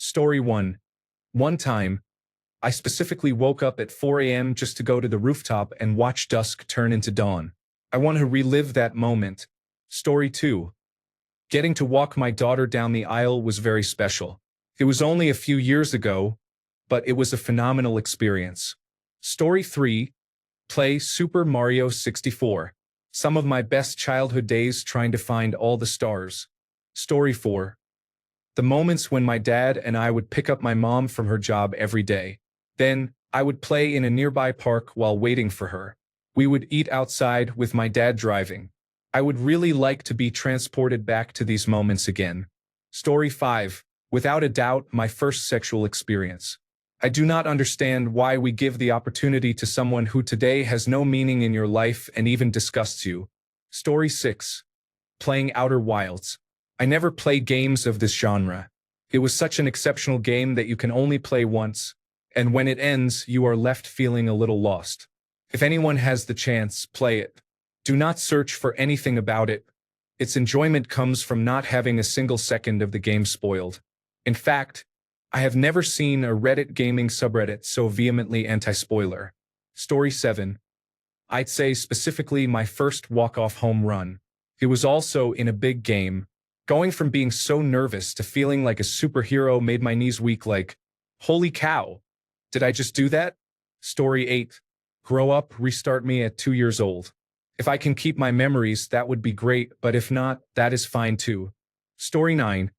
Story 1. One time, I specifically woke up at 4 a.m. just to go to the rooftop and watch dusk turn into dawn. I want to relive that moment. Story 2. Getting to walk my daughter down the aisle was very special. It was only a few years ago, but it was a phenomenal experience. Story 3. Play Super Mario 64. Some of my best childhood days trying to find all the stars. Story 4. The moments when my dad and I would pick up my mom from her job every day. Then, I would play in a nearby park while waiting for her. We would eat outside with my dad driving. I would really like to be transported back to these moments again. Story 5. Without a doubt, my first sexual experience. I do not understand why we give the opportunity to someone who today has no meaning in your life and even disgusts you. Story 6. Playing Outer Wilds. I never played games of this genre. It was such an exceptional game that you can only play once, and when it ends, you are left feeling a little lost. If anyone has the chance, play it. Do not search for anything about it. Its enjoyment comes from not having a single second of the game spoiled. In fact, I have never seen a Reddit gaming subreddit so vehemently anti-spoiler. Story 7. I'd say specifically my first walk-off home run. It was also in a big game. Going from being so nervous to feeling like a superhero made my knees weak like, holy cow, did I just do that? Story 8. Grow up, restart me at 2 years old. If I can keep my memories, that would be great, but if not, that is fine too. Story 9.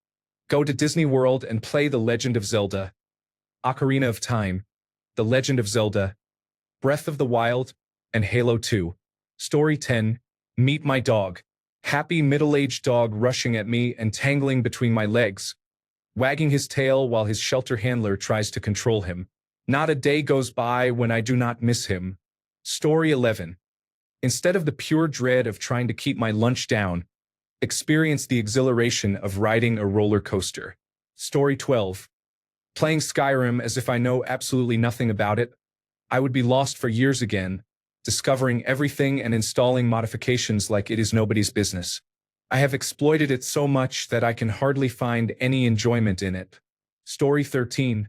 Go to Disney World and play The Legend of Zelda, Ocarina of Time, The Legend of Zelda, Breath of the Wild, and Halo 2. Story 10. Meet my dog. Happy middle-aged dog rushing at me and tangling between my legs, wagging his tail while his shelter handler tries to control him. Not a day goes by when I do not miss him. Story 11. Instead of the pure dread of trying to keep my lunch down, experience the exhilaration of riding a roller coaster. Story 12. Playing Skyrim as if I know absolutely nothing about it. I would be lost for years again, discovering everything and installing modifications like it is nobody's business. I have exploited it so much that I can hardly find any enjoyment in it. Story 13.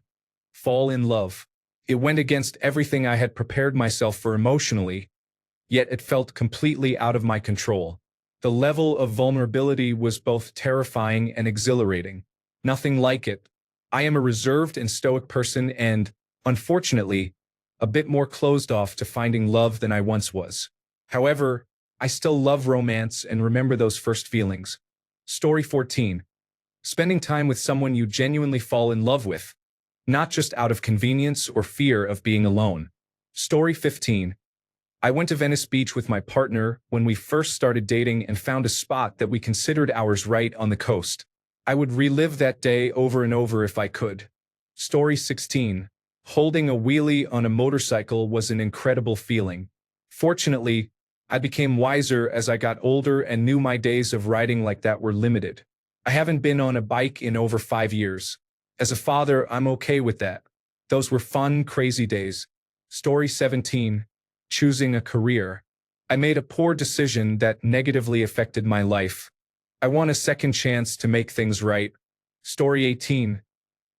Fall in love. It went against everything I had prepared myself for emotionally, yet it felt completely out of my control. The level of vulnerability was both terrifying and exhilarating. Nothing like it. I am a reserved and stoic person and, unfortunately, a bit more closed off to finding love than I once was. However, I still love romance and remember those first feelings. Story 14. Spending time with someone you genuinely fall in love with, not just out of convenience or fear of being alone. Story 15. I went to Venice Beach with my partner when we first started dating and found a spot that we considered ours right on the coast. I would relive that day over and over if I could. Story 16. Holding a wheelie on a motorcycle was an incredible feeling. Fortunately, I became wiser as I got older and knew my days of riding like that were limited. I haven't been on a bike in over 5 years. As a father, I'm okay with that. Those were fun, crazy days. Story 17. Choosing a career. I made a poor decision that negatively affected my life. I want a second chance to make things right. Story 18.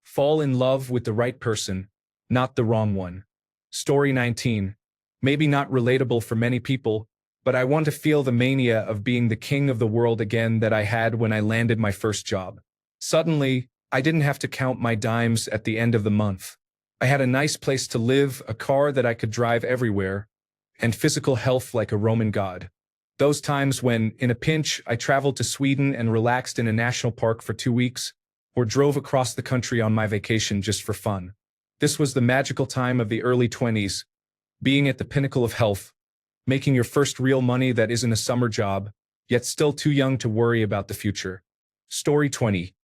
Fall in love with the right person, not the wrong one. Story 19. Maybe not relatable for many people, but I want to feel the mania of being the king of the world again that I had when I landed my first job. Suddenly, I didn't have to count my dimes at the end of the month. I had a nice place to live, a car that I could drive everywhere, and physical health like a Roman god. Those times when, in a pinch, I traveled to Sweden and relaxed in a national park for 2 weeks, or drove across the country on my vacation just for fun. This was the magical time of the early 20s, being at the pinnacle of health, making your first real money that isn't a summer job, yet still too young to worry about the future. Story 20.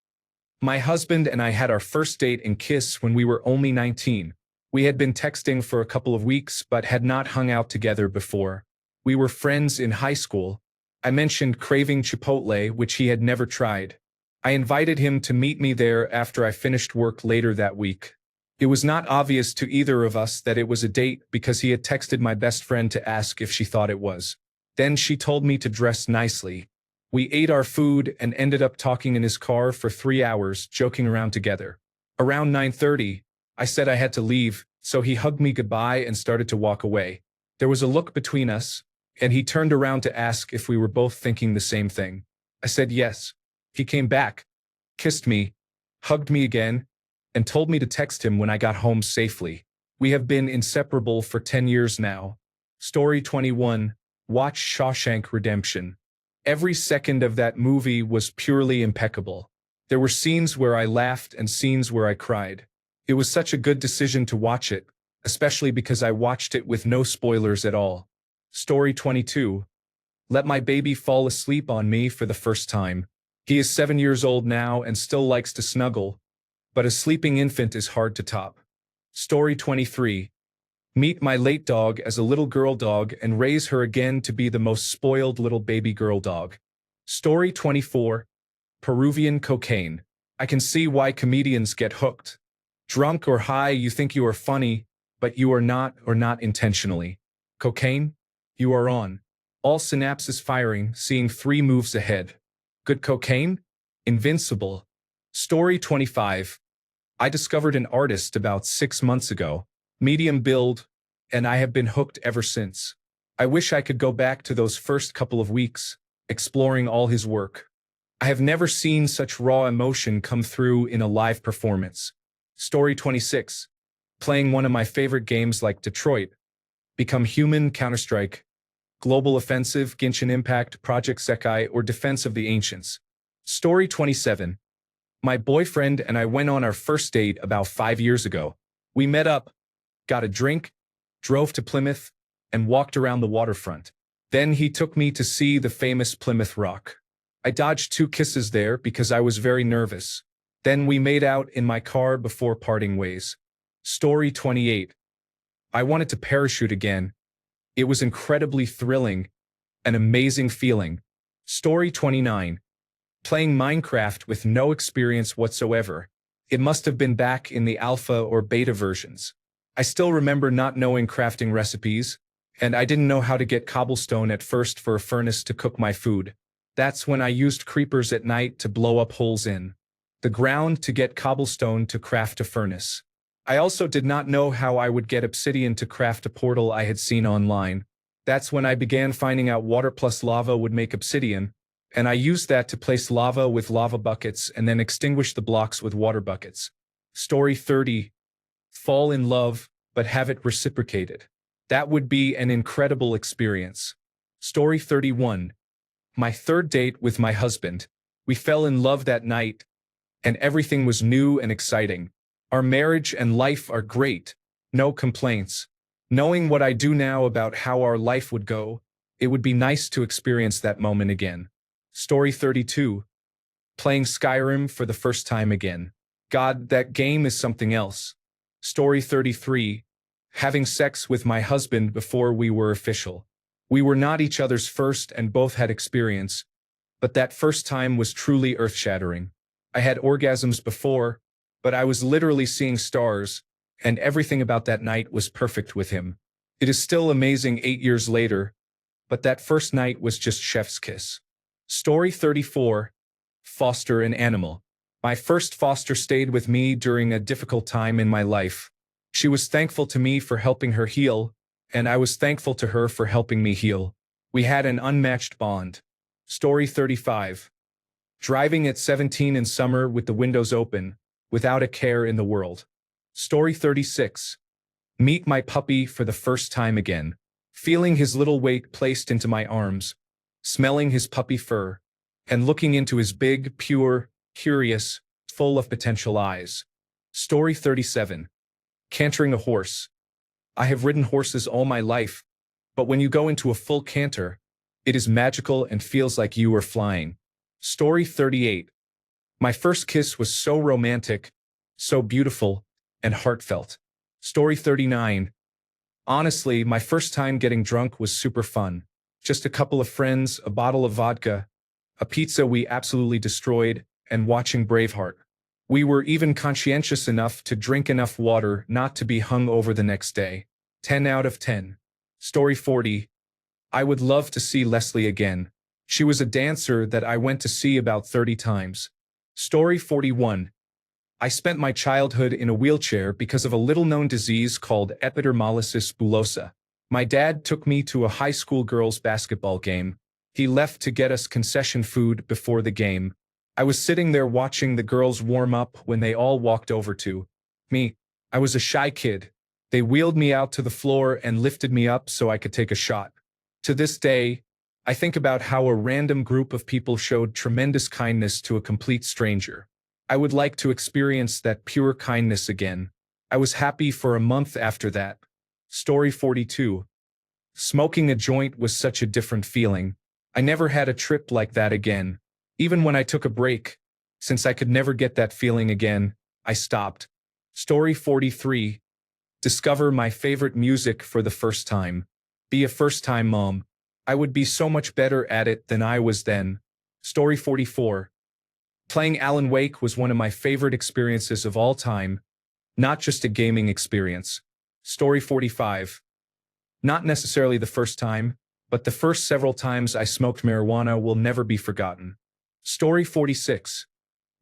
My husband and I had our first date and kiss when we were only 19. We had been texting for a couple of weeks but had not hung out together before. We were friends in high school. I mentioned craving Chipotle, which he had never tried. I invited him to meet me there after I finished work later that week. It was not obvious to either of us that it was a date because he had texted my best friend to ask if she thought it was. Then she told me to dress nicely. We ate our food and ended up talking in his car for 3 hours, joking around together. Around 9:30, I said I had to leave, so he hugged me goodbye and started to walk away. There was a look between us, and he turned around to ask if we were both thinking the same thing. I said yes. He came back, kissed me, hugged me again, and told me to text him when I got home safely. We have been inseparable for 10 years now. Story 21. Watch Shawshank Redemption. Every second of that movie was purely impeccable. There were scenes where I laughed and scenes where I cried. It was such a good decision to watch it, especially because I watched it with no spoilers at all. Story 22. Let my baby fall asleep on me for the first time. He is 7 years old now and still likes to snuggle, but a sleeping infant is hard to top. Story 23. Meet my late dog as a little girl dog and raise her again to be the most spoiled little baby girl dog. Story 24. Peruvian cocaine. I can see why comedians get hooked. Drunk or high, you think you are funny, but you are not, or not intentionally. Cocaine? You are on. All synapses firing, seeing 3 moves ahead. Good cocaine? Invincible. Story 25. I discovered an artist about 6 months ago. Medium build, and I have been hooked ever since. I wish I could go back to those first couple of weeks, exploring all his work. I have never seen such raw emotion come through in a live performance. Story 26. Playing one of my favorite games like Detroit, Become Human, Counter-Strike, Global Offensive, Genshin Impact, Project Sekai, or Defense of the Ancients. Story 27. My boyfriend and I went on our first date about 5 years ago. We met up, got a drink, drove to Plymouth, and walked around the waterfront. Then he took me to see the famous Plymouth Rock. I dodged 2 kisses there because I was very nervous. Then we made out in my car before parting ways. Story 28. I wanted to parachute again. It was incredibly thrilling, an amazing feeling. Story 29. Playing Minecraft with no experience whatsoever. It must have been back in the alpha or beta versions. I still remember not knowing crafting recipes, and I didn't know how to get cobblestone at first for a furnace to cook my food. That's when I used creepers at night to blow up holes in the ground to get cobblestone to craft a furnace. I also did not know how I would get obsidian to craft a portal I had seen online. That's when I began finding out water plus lava would make obsidian, and I used that to place lava with lava buckets and then extinguish the blocks with water buckets. Story 30. Fall in love, but have it reciprocated. That would be an incredible experience. Story 31. My third date with my husband. We fell in love that night, and everything was new and exciting. Our marriage and life are great. No complaints. Knowing what I do now about how our life would go, it would be nice to experience that moment again. Story 32. Playing Skyrim for the first time again. God, that game is something else. Story 33. Having sex with my husband before we were official. We were not each other's first and both had experience, but that first time was truly earth-shattering. I had orgasms before, but I was literally seeing stars, and everything about that night was perfect with him. It is still amazing 8 years later, but that first night was just chef's kiss. Story 34. Foster an animal. My first foster stayed with me during a difficult time in my life. She was thankful to me for helping her heal, and I was thankful to her for helping me heal. We had an unmatched bond. Story 35. Driving at 17 in summer with the windows open, without a care in the world. Story 36. Meet my puppy for the first time again. Feeling his little weight placed into my arms, smelling his puppy fur, and looking into his big, pure, curious, full of potential eyes. Story 37. Cantering a horse. I have ridden horses all my life, but when you go into a full canter, it is magical and feels like you are flying. Story 38. My first kiss was so romantic, so beautiful, and heartfelt. Story 39. Honestly, my first time getting drunk was super fun. Just a couple of friends, a bottle of vodka, a pizza we absolutely destroyed, and watching Braveheart. We were even conscientious enough to drink enough water not to be hung over the next day. 10 out of 10. Story 40. I would love to see Leslie again. She was a dancer that I went to see about 30 times. Story 41. I spent my childhood in a wheelchair because of a little-known disease called epidermolysis bullosa. My dad took me to a high school girls' basketball game. He left to get us concession food before the game. I was sitting there watching the girls warm up when they all walked over to me. I was a shy kid. They wheeled me out to the floor and lifted me up so I could take a shot. To this day, I think about how a random group of people showed tremendous kindness to a complete stranger. I would like to experience that pure kindness again. I was happy for a month after that. Story 42. Smoking a joint was such a different feeling. I never had a trip like that again. Even when I took a break, since I could never get that feeling again, I stopped. Story 43. Discover my favorite music for the first time. Be a first-time mom. I would be so much better at it than I was then. Story 44. Playing Alan Wake was one of my favorite experiences of all time, not just a gaming experience. Story 45. Not necessarily the first time, but the first several times I smoked marijuana will never be forgotten. Story 46.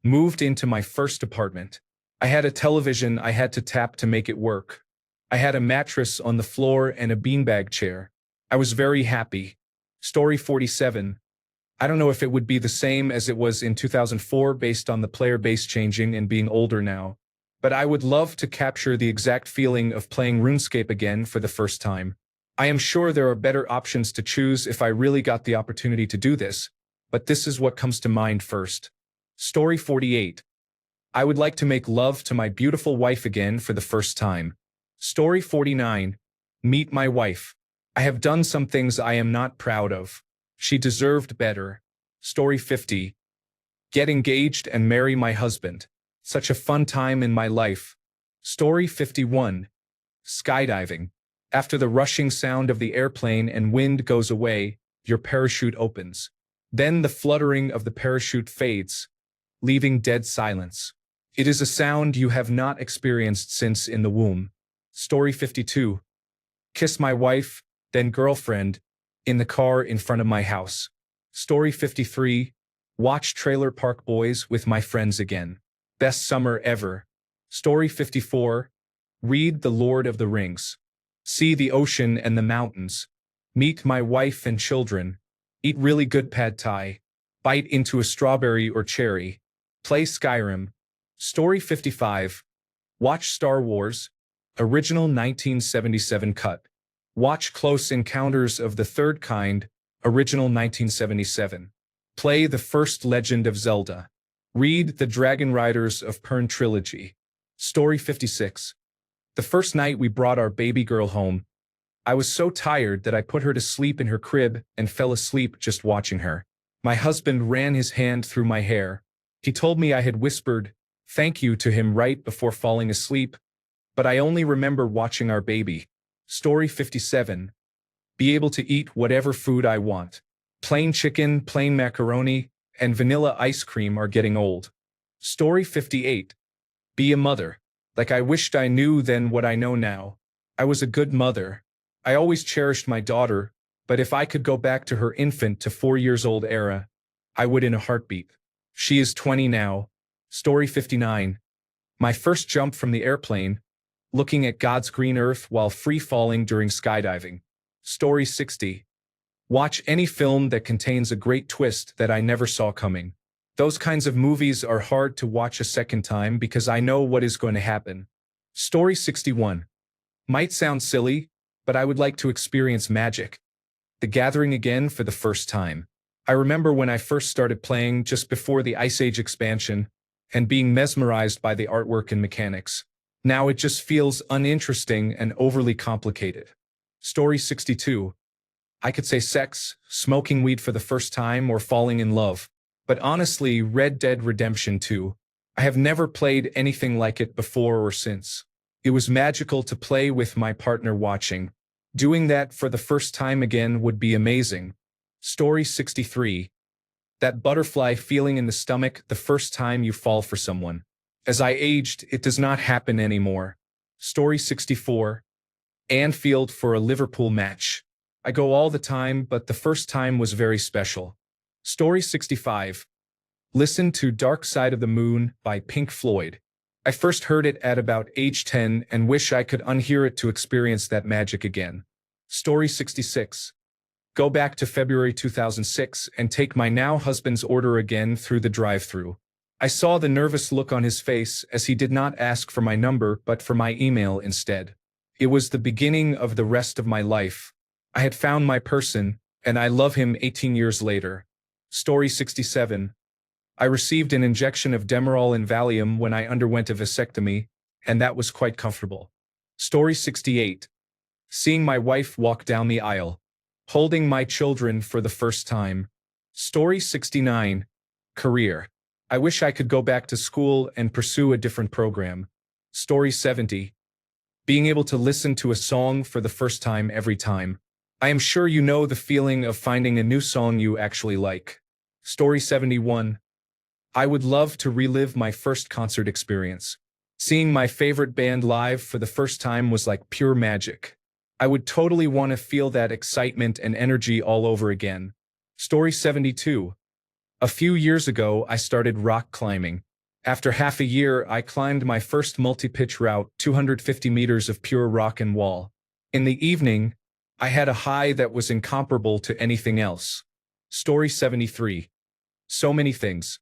Moved into my first apartment. I had a television I had to tap to make it work. I had a mattress on the floor and a beanbag chair. I was very happy. Story 47. I don't know if it would be the same as it was in 2004 based on the player base changing and being older now, but I would love to capture the exact feeling of playing RuneScape again for the first time. I am sure there are better options to choose if I really got the opportunity to do this, but this is what comes to mind first. Story 48. I would like to make love to my beautiful wife again for the first time. Story 49. Meet my wife. I have done some things I am not proud of. She deserved better. Story 50. Get engaged and marry my husband. Such a fun time in my life. Story 51. Skydiving. After the rushing sound of the airplane and wind goes away, your parachute opens. Then the fluttering of the parachute fades, leaving dead silence. It is a sound you have not experienced since in the womb. Story 52. Kiss my wife, then girlfriend, in the car in front of my house. Story 53. Watch Trailer Park Boys with my friends again. Best summer ever. Story 54. Read The Lord of the Rings. See the ocean and the mountains. Meet my wife and children. Eat really good pad thai. Bite into a strawberry or cherry. Play Skyrim. Story 55. Watch Star Wars. Original 1977 cut. Watch Close Encounters of the Third Kind. Original 1977. Play The First Legend of Zelda. Read The Dragon Riders of Pern trilogy. Story 56. The first night we brought our baby girl home, I was so tired that I put her to sleep in her crib and fell asleep just watching her. My husband ran his hand through my hair. He told me I had whispered, "Thank you" to him right before falling asleep, but I only remember watching our baby. Story 57. Be able to eat whatever food I want. Plain chicken, plain macaroni, and vanilla ice cream are getting old. Story 58. Be a mother. Like I wished I knew then what I know now. I was a good mother. I always cherished my daughter, but if I could go back to her infant to 4 years old era, I would in a heartbeat. She is 20 now. Story 59. My first jump from the airplane, looking at God's green earth while free-falling during skydiving. Story 60. Watch any film that contains a great twist that I never saw coming. Those kinds of movies are hard to watch a second time because I know what is going to happen. Story 61. Might sound silly, but I would like to experience Magic: The Gathering again for the first time. I remember when I first started playing just before the Ice Age expansion and being mesmerized by the artwork and mechanics. Now it just feels uninteresting and overly complicated. Story 62. I could say sex, smoking weed for the first time, or falling in love. But honestly, Red Dead Redemption 2. I have never played anything like it before or since. It was magical to play with my partner watching. Doing that for the first time again would be amazing. Story 63. That butterfly feeling in the stomach the first time you fall for someone. As I aged, it does not happen anymore. Story 64. Anfield for a Liverpool match. I go all the time, but the first time was very special. Story 65. Listen to Dark Side of the Moon by Pink Floyd. I first heard it at about age 10 and wish I could unhear it to experience that magic again. Story 66. Go back to February 2006 and take my now husband's order again through the drive-thru. I saw the nervous look on his face as he did not ask for my number but for my email instead. It was the beginning of the rest of my life. I had found my person, and I love him 18 years later. Story 67. I received an injection of Demerol and Valium when I underwent a vasectomy, and that was quite comfortable. Story 68. Seeing my wife walk down the aisle. Holding my children for the first time. Story 69. Career. I wish I could go back to school and pursue a different program. Story 70. Being able to listen to a song for the first time every time. I am sure you know the feeling of finding a new song you actually like. Story 71. I would love to relive my first concert experience. Seeing my favorite band live for the first time was like pure magic. I would totally want to feel that excitement and energy all over again. Story 72. A few years ago, I started rock climbing. After half a year, I climbed my first multi-pitch route, 250 meters of pure rock and wall. In the evening, I had a high that was incomparable to anything else. Story 73. So many things.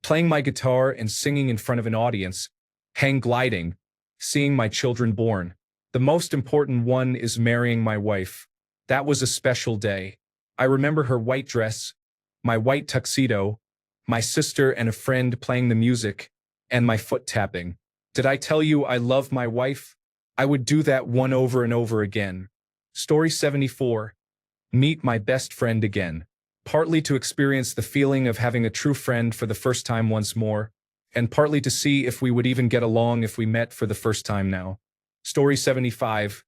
Playing my guitar and singing in front of an audience, hang gliding, seeing my children born. The most important one is marrying my wife. That was a special day. I remember her white dress, my white tuxedo, my sister and a friend playing the music, and my foot tapping. Did I tell you I love my wife? I would do that one over and over again. Story 74. Meet my best friend again. Partly to experience the feeling of having a true friend for the first time once more, and partly to see if we would even get along if we met for the first time now. Story 75.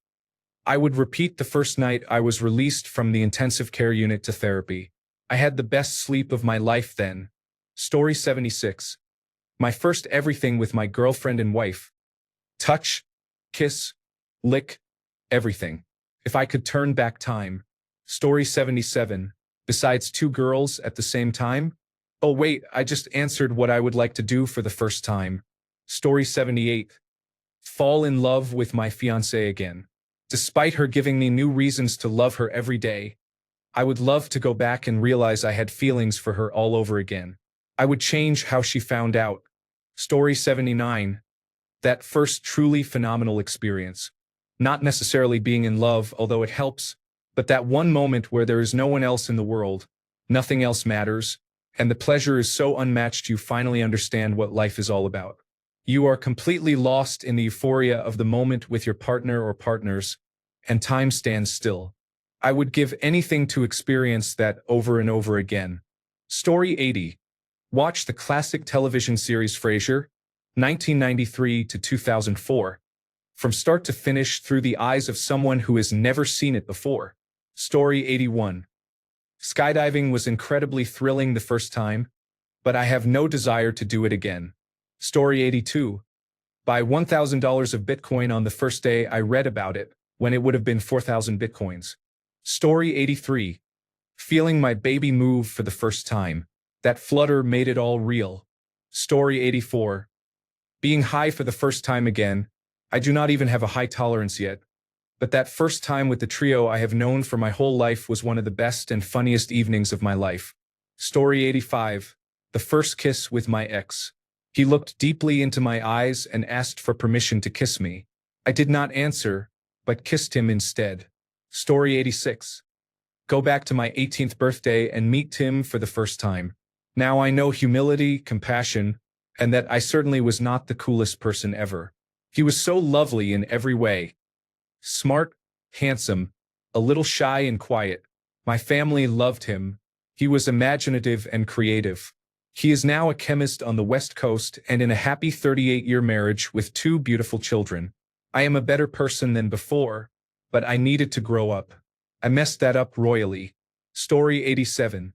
I would repeat the first night I was released from the intensive care unit to therapy. I had the best sleep of my life then. Story 76. My first everything with my girlfriend and wife. Touch, kiss, lick, everything. If I could turn back time. Story 77. Besides two girls at the same time? Oh wait, I just answered what I would like to do for the first time. Story 78. Fall in love with my fiancée again. Despite her giving me new reasons to love her every day, I would love to go back and realize I had feelings for her all over again. I would change how she found out. Story 79. That first truly phenomenal experience. Not necessarily being in love, although it helps, but that one moment where there is no one else in the world, nothing else matters, and the pleasure is so unmatched you finally understand what life is all about. You are completely lost in the euphoria of the moment with your partner or partners, and time stands still. I would give anything to experience that over and over again. Story 80. Watch the classic television series Frasier, 1993 to 2004. From start to finish through the eyes of someone who has never seen it before. Story 81. Skydiving was incredibly thrilling the first time, but I have no desire to do it again. Story 82. Buy $1,000 of Bitcoin on the first day I read about it, when it would have been 4,000 Bitcoins. Story 83. Feeling my baby move for the first time. That flutter made it all real. Story 84. Being high for the first time again. I do not even have a high tolerance yet. But that first time with the trio I have known for my whole life was one of the best and funniest evenings of my life. Story 85. The first kiss with my ex. He looked deeply into my eyes and asked for permission to kiss me. I did not answer, but kissed him instead. Story 86. Go back to my 18th birthday and meet Tim for the first time. Now I know humility, compassion, and that I certainly was not the coolest person ever. He was so lovely in every way. Smart, handsome, a little shy and quiet. My family loved him. He was imaginative and creative. He is now a chemist on the West Coast and in a happy 38-year marriage with two beautiful children. I am a better person than before, but I needed to grow up. I messed that up royally. Story 87.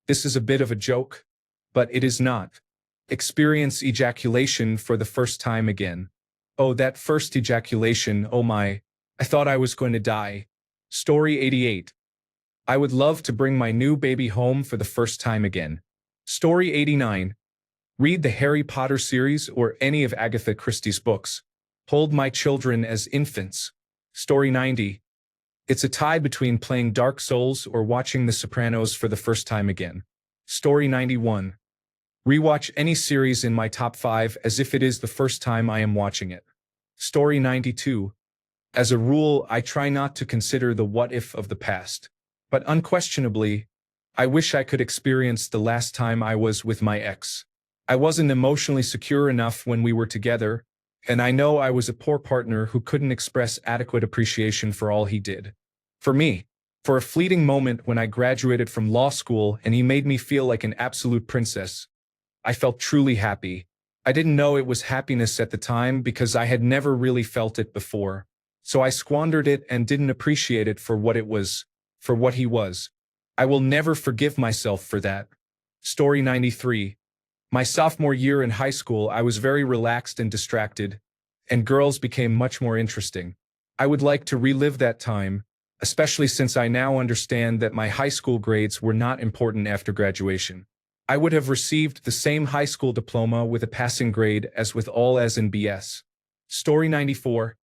This is a bit of a joke, but it is not. Experience ejaculation for the first time again. Oh, that first ejaculation, oh my. I thought I was going to die. Story 88. I would love to bring my new baby home for the first time again. Story 89. Read the Harry Potter series or any of Agatha Christie's books. Hold my children as infants. Story 90. It's a tie between playing Dark Souls or watching The Sopranos for the first time again. Story 91. Rewatch any series in my top 5 as if it is the first time I am watching it. Story 92. As a rule, I try not to consider the what if of the past. But unquestionably, I wish I could experience the last time I was with my ex. I wasn't emotionally secure enough when we were together, and I know I was a poor partner who couldn't express adequate appreciation for all he did. For me, for a fleeting moment when I graduated from law school and he made me feel like an absolute princess, I felt truly happy. I didn't know it was happiness at the time because I had never really felt it before. So I squandered it and didn't appreciate it for what it was, for what he was. I will never forgive myself for that. Story 93. My sophomore year in high school, I was very relaxed and distracted, and girls became much more interesting. I would like to relive that time, especially since I now understand that my high school grades were not important after graduation. I would have received the same high school diploma with a passing grade as with all as in BS. Story 94.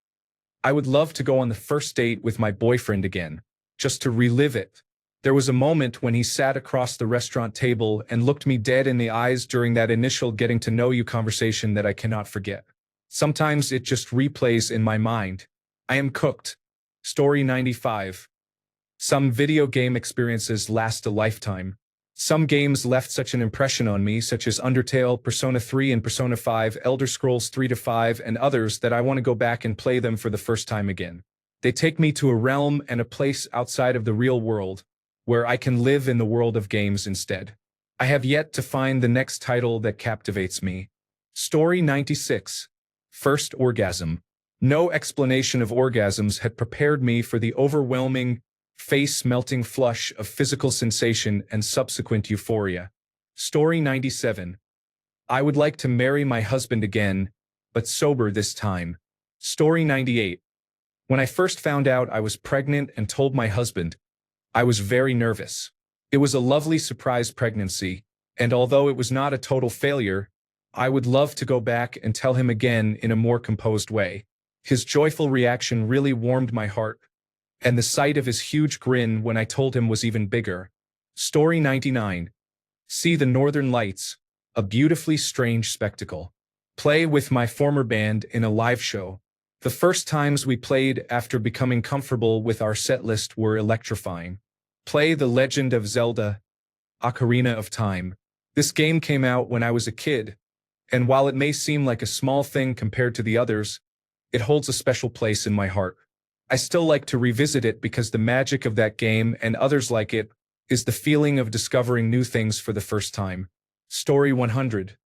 I would love to go on the first date with my boyfriend again, just to relive it. There was a moment when he sat across the restaurant table and looked me dead in the eyes during that initial getting to know you conversation that I cannot forget. Sometimes it just replays in my mind. I am cooked. Story 95. Some video game experiences last a lifetime. Some games left such an impression on me, such as Undertale, Persona 3 and Persona 5, Elder Scrolls 3 to 5, and others that I want to go back and play them for the first time again. They take me to a realm and a place outside of the real world, where I can live in the world of games instead. I have yet to find the next title that captivates me. Story 96. First orgasm. No explanation of orgasms had prepared me for the overwhelming, face-melting flush of physical sensation and subsequent euphoria. Story 97. I would like to marry my husband again, but sober this time. Story 98. When I first found out I was pregnant and told my husband, I was very nervous. It was a lovely surprise pregnancy, and although it was not a total failure, I would love to go back and tell him again in a more composed way. His joyful reaction really warmed my heart, and the sight of his huge grin when I told him was even bigger. Story 99. See the Northern Lights, a beautifully strange spectacle. Play with my former band in a live show. The first times we played after becoming comfortable with our set list were electrifying. Play The Legend of Zelda, Ocarina of Time. This game came out when I was a kid, and while it may seem like a small thing compared to the others, it holds a special place in my heart. I still like to revisit it because the magic of that game and others like it is the feeling of discovering new things for the first time. Story 100.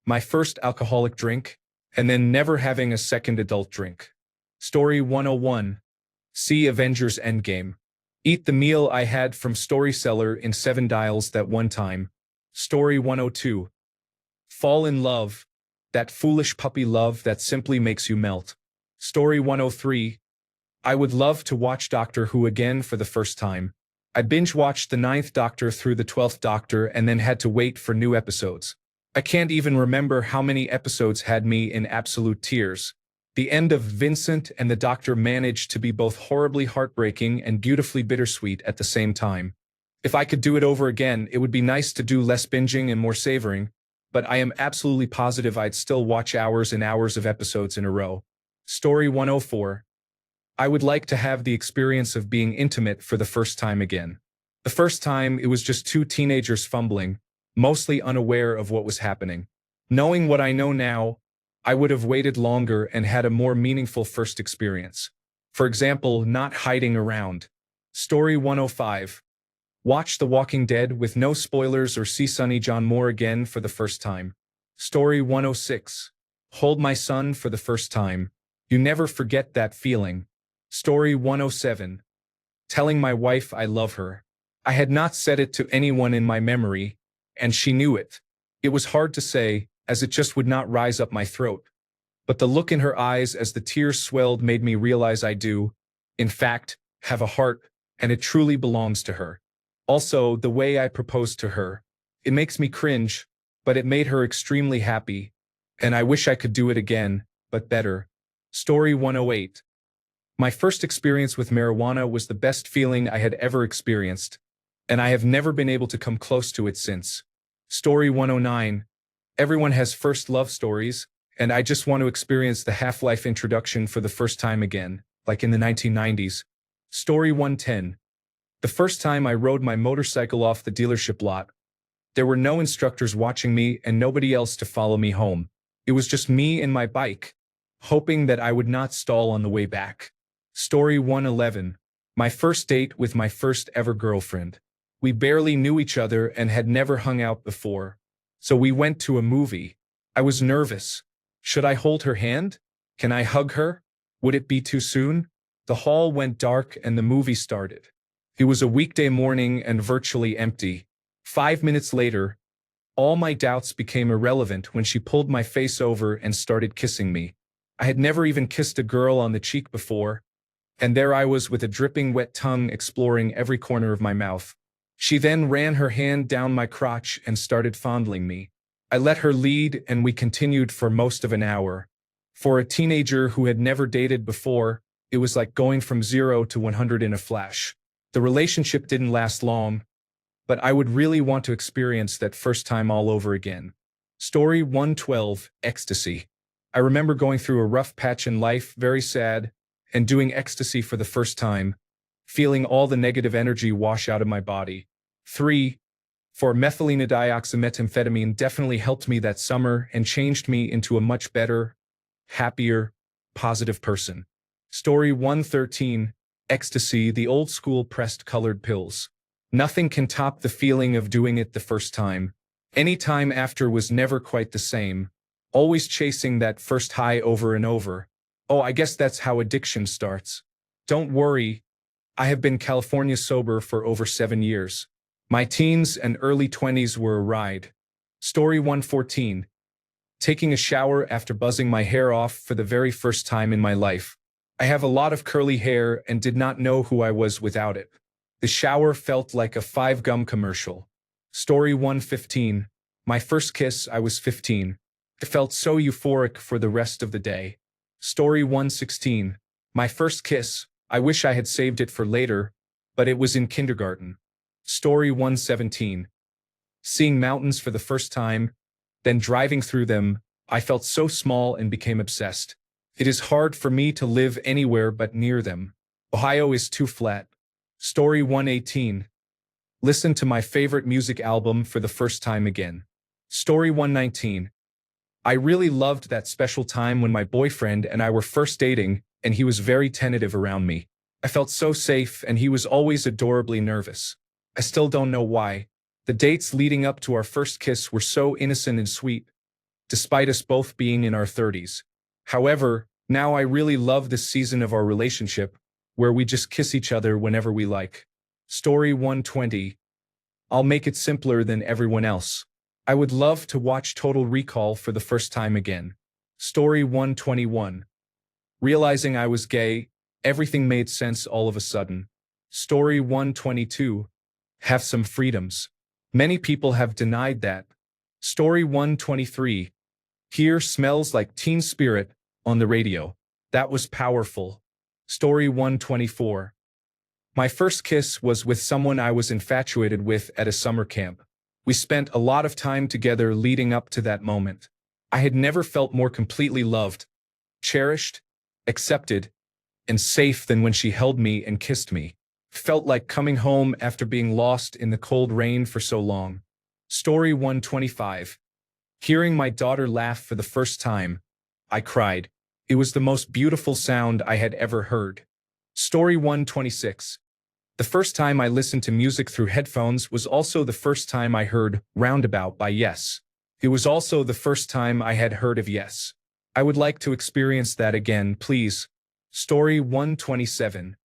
My first alcoholic drink, and then never having a second adult drink. Story 101. See Avengers Endgame. Eat the meal I had from Storyseller in 7 Dials that one time. Story 102. Fall in love. That foolish puppy love that simply makes you melt. Story 103. I would love to watch Doctor Who again for the first time. I binge-watched the 9th Doctor through the 12th Doctor and then had to wait for new episodes. I can't even remember how many episodes had me in absolute tears. The end of Vincent and the Doctor managed to be both horribly heartbreaking and beautifully bittersweet at the same time. If I could do it over again, it would be nice to do less binging and more savoring, but I am absolutely positive I'd still watch hours and hours of episodes in a row. Story 104. I would like to have the experience of being intimate for the first time again. The first time, it was just 2 teenagers fumbling, mostly unaware of what was happening. Knowing what I know now, I would have waited longer and had a more meaningful first experience. For example, not hiding around. Story 105. Watch The Walking Dead with no spoilers or see Sonny John Moore again for the first time. Story 106. Hold my son for the first time. You never forget that feeling. Story 107. Telling my wife I love her. I had not said it to anyone in my memory, and she knew it. It was hard to say, as it just would not rise up my throat. But the look in her eyes as the tears swelled made me realize I do, in fact, have a heart, and it truly belongs to her. Also, the way I proposed to her. It makes me cringe, but it made her extremely happy, and I wish I could do it again, but better. Story 108. My first experience with marijuana was the best feeling I had ever experienced, and I have never been able to come close to it since. Story 109. Everyone has first love stories, and I just want to experience the Half-Life introduction for the first time again, like in the 1990s. Story 110. The first time I rode my motorcycle off the dealership lot, there were no instructors watching me and nobody else to follow me home. It was just me and my bike, hoping that I would not stall on the way back. Story 111. My first date with my first ever girlfriend. We barely knew each other and had never hung out before. So we went to a movie. I was nervous. Should I hold her hand? Can I hug her? Would it be too soon? The hall went dark and the movie started. It was a weekday morning and virtually empty. 5 minutes later, all my doubts became irrelevant when she pulled my face over and started kissing me. I had never even kissed a girl on the cheek before, and there I was with a dripping wet tongue exploring every corner of my mouth. She then ran her hand down my crotch and started fondling me. I let her lead and we continued for most of an hour. For a teenager who had never dated before, it was like going from 0 to 100 in a flash. The relationship didn't last long, but I would really want to experience that first time all over again. Story 112. Ecstasy. I remember going through a rough patch in life, very sad, and doing ecstasy for the first time, feeling all the negative energy wash out of my body. 3. For methylenedioxymethamphetamine definitely helped me that summer and changed me into a much better, happier, positive person. Story 113. Ecstasy, the old school pressed colored pills. Nothing can top the feeling of doing it the first time. Any time after was never quite the same. Always chasing that first high over and over. Oh, I guess that's how addiction starts. Don't worry, I have been California sober for over 7 years. My teens and early 20s were a ride. Story 114. Taking a shower after buzzing my hair off for the very first time in my life. I have a lot of curly hair and did not know who I was without it. The shower felt like a 5-gum commercial. Story 115. My first kiss, I was 15. It felt so euphoric for the rest of the day. Story 116. My first kiss, I wish I had saved it for later, but it was in kindergarten. Story 117. Seeing mountains for the first time, then driving through them, I felt so small and became obsessed. It is hard for me to live anywhere but near them. Ohio is too flat. Story 118. Listen to my favorite music album for the first time again. Story 119. I really loved that special time when my boyfriend and I were first dating, and he was very tentative around me. I felt so safe, and he was always adorably nervous. I still don't know why. The dates leading up to our first kiss were so innocent and sweet, despite us both being in our 30s. However, now I really love this season of our relationship, where we just kiss each other whenever we like. Story 120. I'll make it simpler than everyone else. I would love to watch Total Recall for the first time again. Story 121. Realizing I was gay, everything made sense all of a sudden. Story 122. Have some freedoms. Many people have denied that. Story 123. Here smells like Teen Spirit on the radio. That was powerful. Story 124. My first kiss was with someone I was infatuated with at a summer camp. We spent a lot of time together leading up to that moment. I had never felt more completely loved, cherished, accepted, and safe than when she held me and kissed me. Felt like coming home after being lost in the cold rain for so long. Story 125. Hearing my daughter laugh for the first time, I cried. It was the most beautiful sound I had ever heard. Story 126. The first time I listened to music through headphones was also the first time I heard Roundabout by Yes. It was also the first time I had heard of Yes. I would like to experience that again, please. Story 127.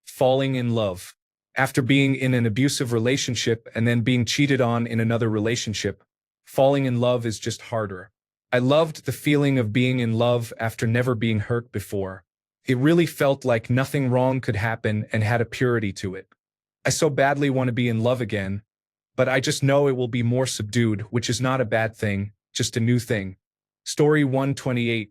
Falling in love. After being in an abusive relationship and then being cheated on in another relationship, falling in love is just harder. I loved the feeling of being in love after never being hurt before. It really felt like nothing wrong could happen and had a purity to it. I so badly want to be in love again, but I just know it will be more subdued, which is not a bad thing, just a new thing. Story 128.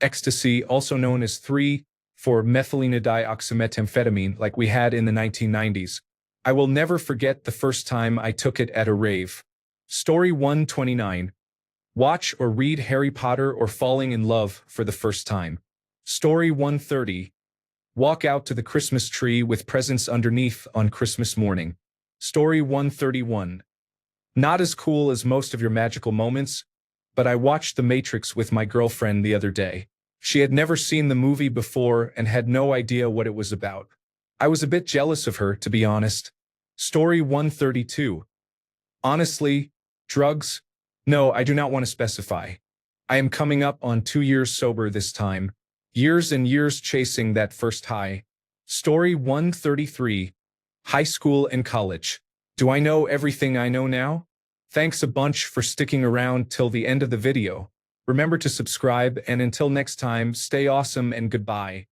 Ecstasy, also known as 3,4-methylenedioxymethamphetamine, like we had in the 1990s. I will never forget the first time I took it at a rave. Story 129. Watch or read Harry Potter or Falling in Love for the first time. Story 130. Walk out to the Christmas tree with presents underneath on Christmas morning. Story 131. Not as cool as most of your magical moments, but I watched The Matrix with my girlfriend the other day. She had never seen the movie before and had no idea what it was about. I was a bit jealous of her, to be honest. Story 132. Honestly, drugs? No, I do not want to specify. I am coming up on 2 years sober this time. Years and years chasing that first high. Story 133. High school and college. Do I know everything I know now? Thanks a bunch for sticking around till the end of the video. Remember to subscribe, and until next time, stay awesome and goodbye.